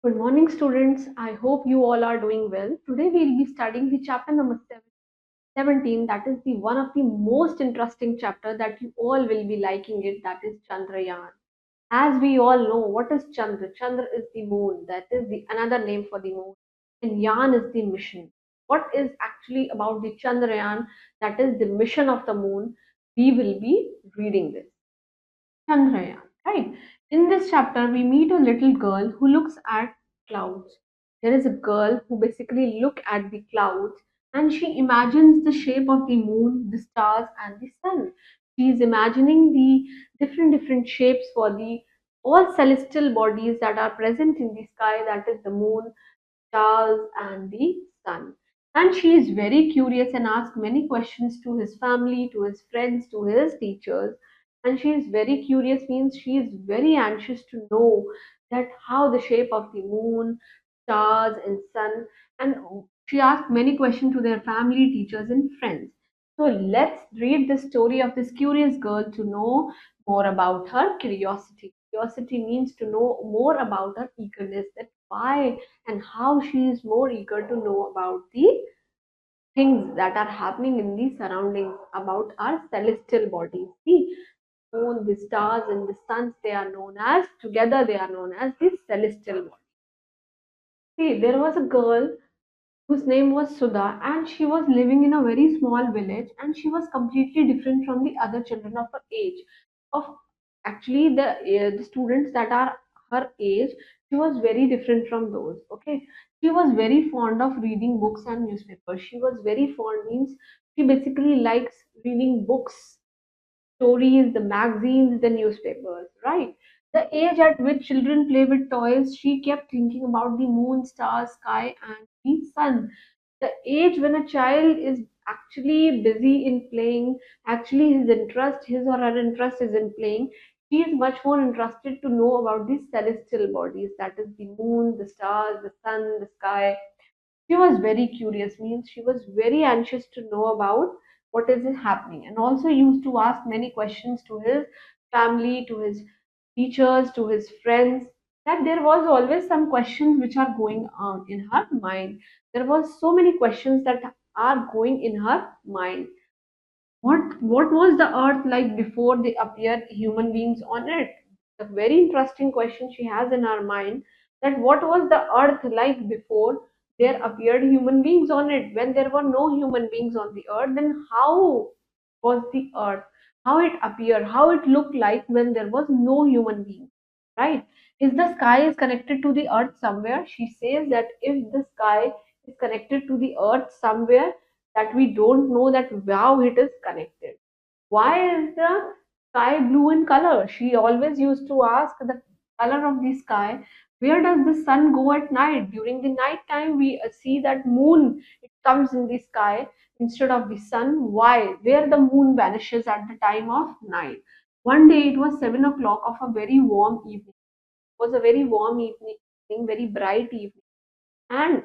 Good morning, students. I hope you all are doing well. Today we'll be studying the chapter number 17. That is the one of the most interesting chapter that you all will be liking it. That is Chandrayaan. As we all know, what is Chandra? Chandra is the moon. That is the another name for the moon. And Yan is the mission. What is actually about the Chandrayaan? That is the mission of the moon. We will be reading this. Chandrayaan, right? In this chapter, we meet a little girl who looks at clouds. There is a girl who basically look at the clouds and she imagines the shape of the moon, the stars, and the sun. She is imagining the different shapes for the all celestial bodies that are present in the sky. That is the moon, stars, and the sun. And she is very curious and asks many questions to his family, to his friends, to his teachers. And she is very curious means she is very anxious to know that how the shape of the moon, stars, and sun. And she asked many questions to their family, teachers, and friends. So let's read the story of this curious girl to know more about her curiosity. Curiosity means to know more about her eagerness, that why and how she is more eager to know about the things that are happening in the surroundings, about our celestial bodies. The moon, the stars, and the suns, they are known as, together they are known as the celestial bodies. See, there was a girl whose name was Sudha, and she was living in a very small village, and she was completely different from the other children of her age. Of actually the students that are her age, she was very different from those. Okay, she was very fond of reading books and newspapers. She was very fond means she basically likes reading books, stories, the magazines, the newspapers, right? The age at which children play with toys, she kept thinking about the moon, stars, sky, and the sun. The age when a child is actually busy in playing, actually his or her interest is in playing, she is much more interested to know about the celestial bodies, that is the moon, the stars, the sun, the sky. She was very curious, means she was very anxious to know about what is happening, and also used to ask many questions to his family, to his teachers, to his friends. That there was always some questions which are going on in her mind. There was so many questions that are going in her mind. What was the earth like before they appeared human beings on it? A very interesting question she has in her mind, that what was the earth like before there appeared human beings on it? When there were no human beings on the earth, then how was the earth? How it appeared? How it looked like when there was no human being? Right? Is the sky is connected to the earth somewhere? She says that if the sky is connected to the earth somewhere, that we don't know that how it is connected. Why is the sky blue in color? She always used to ask the color of the sky. Where does the sun go at night? During the night time, we see that moon, it comes in the sky instead of the sun. Why? Where the moon vanishes at the time of night. One day it was 7 o'clock of a very warm evening. It was a very warm evening, very bright evening. And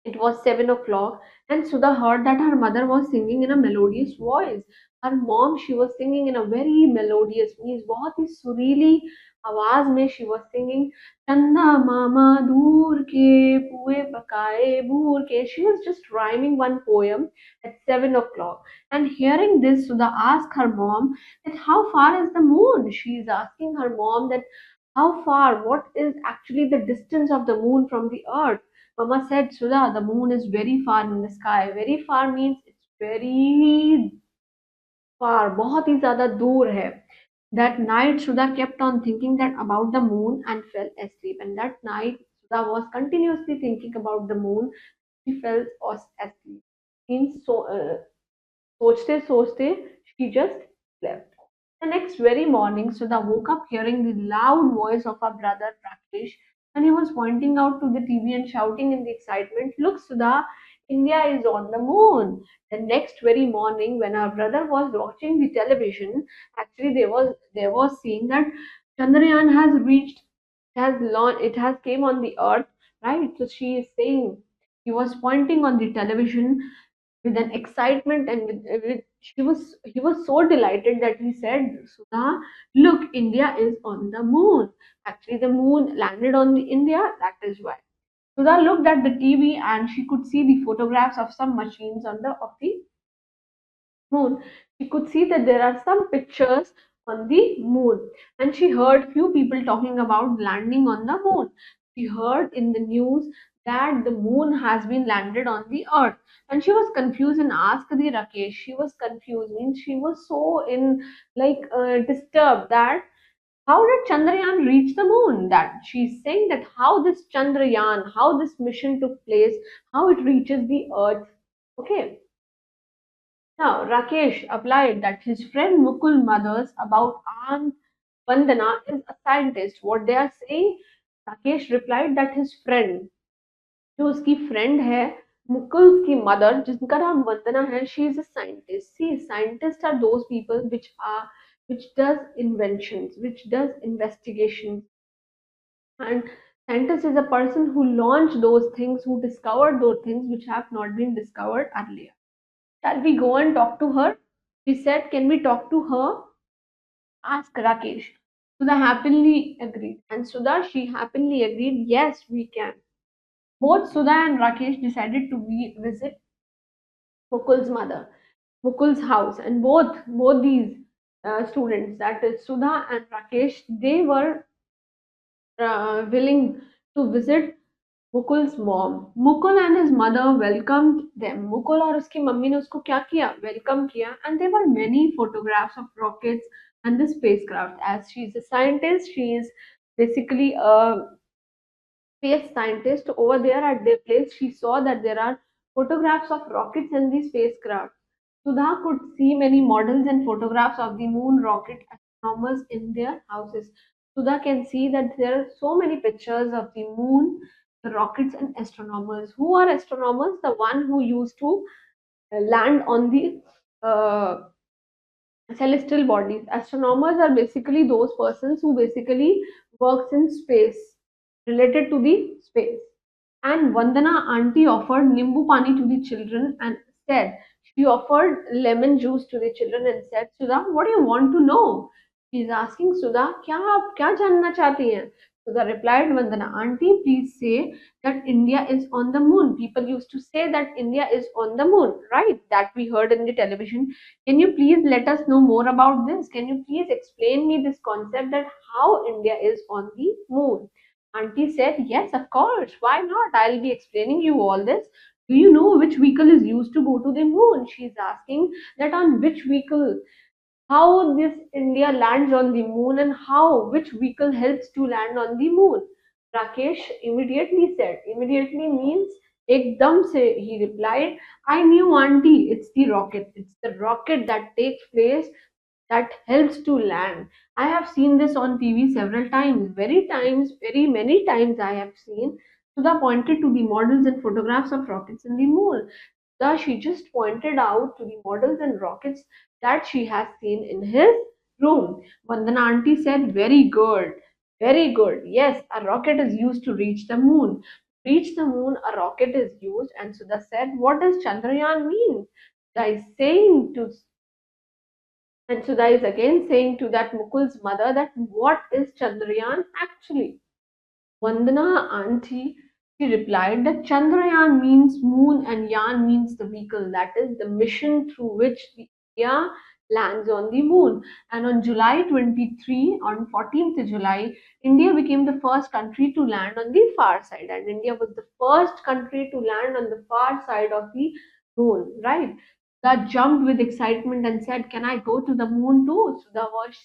it was 7 o'clock, and Sudha heard that her mother was singing in a melodious voice. Her mom, she was singing in a very melodious, means बहुत ही सुरीली आवाज में she was singing. चंदा मामा दूर के पुए पकाए बूर के. She was just rhyming one poem at 7 o'clock. And hearing this, Sudha asked her mom that how far is the moon? She is asking her mom that how far, what is actually the distance of the moon from the earth? Mama said, Sudha, the moon is very far in the sky. Very far means it's very far, बहुत ही ज़्यादा दूर है. That night, Sudha kept on thinking that about the moon and fell asleep. And that night, Sudha was continuously thinking about the moon. She fell asleep. Means so, सोचते सोचते she just slept. The next very morning, Sudha woke up hearing the loud voice of her brother Rakesh, and he was pointing out to the TV and shouting in the excitement, "Look, Sudha, India is on the moon." The next very morning, when her brother was watching the television, actually they was seeing that Chandrayaan has reached, has launched, it has came on the earth, right? So she is saying, he was pointing on the television, with an excitement, and he was so delighted that he said, Sudha, look, India is on the moon. Actually, the moon landed on the India, that is why. Sudha looked at the TV and she could see the photographs of some machines on the of the moon. She could see that there are some pictures on the moon, and she heard few people talking about landing on the moon. She heard in the news that the moon has been landed on the earth, and she was confused and asked the Rakesh. She was confused, means she was so in disturbed that how did Chandrayaan reach the moon? That she's saying that how this Chandrayaan, how this mission took place, how it reaches the earth. Okay. Now, Rakesh applied that his friend Mukul mothers about Aunt Vandana is a scientist. What they are saying? Rakesh replied that his friend, जो उसकी friend है, मुकुल की mother, जिनका नाम वंदना है, she is a scientist. See, scientists are those people which does inventions, which does investigations, and scientist is a person who launched those things, who discovered those things which have not been discovered earlier. Shall we go and talk to her? She said, can we talk to her? Ask Rakesh. Sudha happily agreed. And Sudha, she happily agreed, yes, we can. Both Sudha and Rakesh decided to visit Mukul's mother, Mukul's house. And both these students, that is Sudha and Rakesh, they were willing to visit Mukul's mom. Mukul and his mother welcomed them. Mukul और उसकी मम्मी ने उसको क्या किया? Welcome किया. And there were many photographs of rockets and the spacecraft. As she is a scientist, she is basically a space scientist. Over there at their place, she saw that there are photographs of rockets and the spacecraft. Sudha could see many models and photographs of the moon rocket astronomers in their houses. Sudha can see that there are so many pictures of the moon, the rockets, and astronomers. Who are astronomers? The one who used to land on the uh, celestial bodies. Astronomers are basically those persons who basically works in space, related to the space. And Vandana auntie offered nimbu pani to the children and said, she offered lemon juice to the children and said, Sudha, what do you want to know? She is asking Sudha, क्या आप क्या जानना चाहती हैं? Sudha replied, Vandana auntie, please say that India is on the moon. People used to say that India is on the moon, right? That we heard in the television. Can you please let us know more about this? Can you please explain me this concept that how India is on the moon? Auntie said, yes, of course. Why not? I'll be explaining you all this. Do you know which vehicle is used to go to the moon? She's asking that on which vehicle, how this India lands on the moon and how, which vehicle helps to land on the moon. Rakesh immediately said, immediately means ekdam se, he replied, I knew auntie, it's the rocket. It's the rocket that takes place that helps to land. I have seen this on TV several times, very many times I have seen. Sudha pointed to the models and photographs of rockets in the moon. Thus, she just pointed out to the models and rockets that she has seen in his room. Vandana auntie said, very good, very good. Yes, a rocket is used to reach the moon. Reach the moon, a rocket is used. And Sudha said, what does Chandrayaan mean? Sudha is saying to and Sudha is again saying to that Mukul's mother that what is Chandrayaan actually? Vandana auntie, she replied that Chandrayaan means moon and Yan means the vehicle, that is the mission through which the India lands on the moon. And on July 23, on 14th July, India became the first country to land on the far side, and India was the first country to land on the far side of the moon, right? That jumped with excitement and said, can I go to the moon too?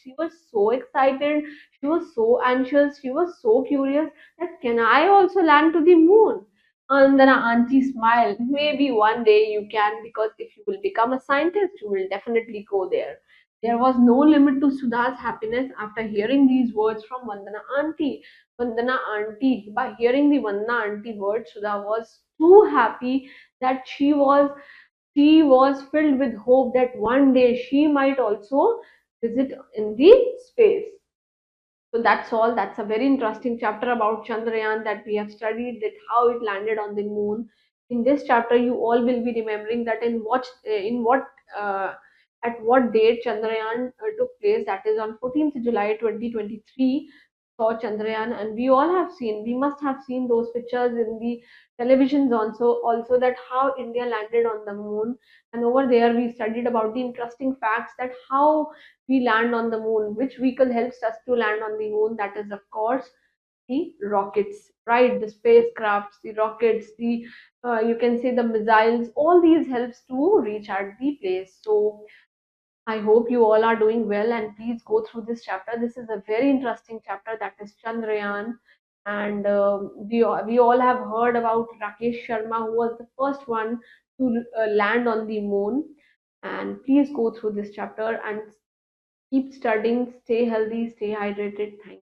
She was so excited, she was so anxious, she was so curious that can I also land to the moon? And then our auntie smiled. Maybe one day you can, because if you will become a scientist, you will definitely go there. There was no limit to Sudha's happiness after hearing these words from Vandana auntie. Vandana auntie, by hearing the Vandana auntie words, Sudha was too happy that she was filled with hope that one day she might also visit in the space. So that's all. That's a very interesting chapter about Chandrayaan that we have studied, that how it landed on the moon. In this chapter, you all will be remembering that in what uh, at what date Chandrayaan took place. That is on 14th July 2023. Saw Chandrayaan, and we all have seen. We must have seen those pictures in the televisions also that how India landed on the moon. And over there, we studied about the interesting facts that how we land on the moon, which vehicle helps us to land on the moon. That is, of course, the rockets, right? The spacecrafts, the rockets, the you can say the missiles. All these helps to reach at the place. So I hope you all are doing well, and please go through this chapter. This is a very interesting chapter, that is Chandrayaan. And we all have heard about Rakesh Sharma, who was the first one to land on the moon. And please go through this chapter and keep studying, stay healthy, stay hydrated. Thank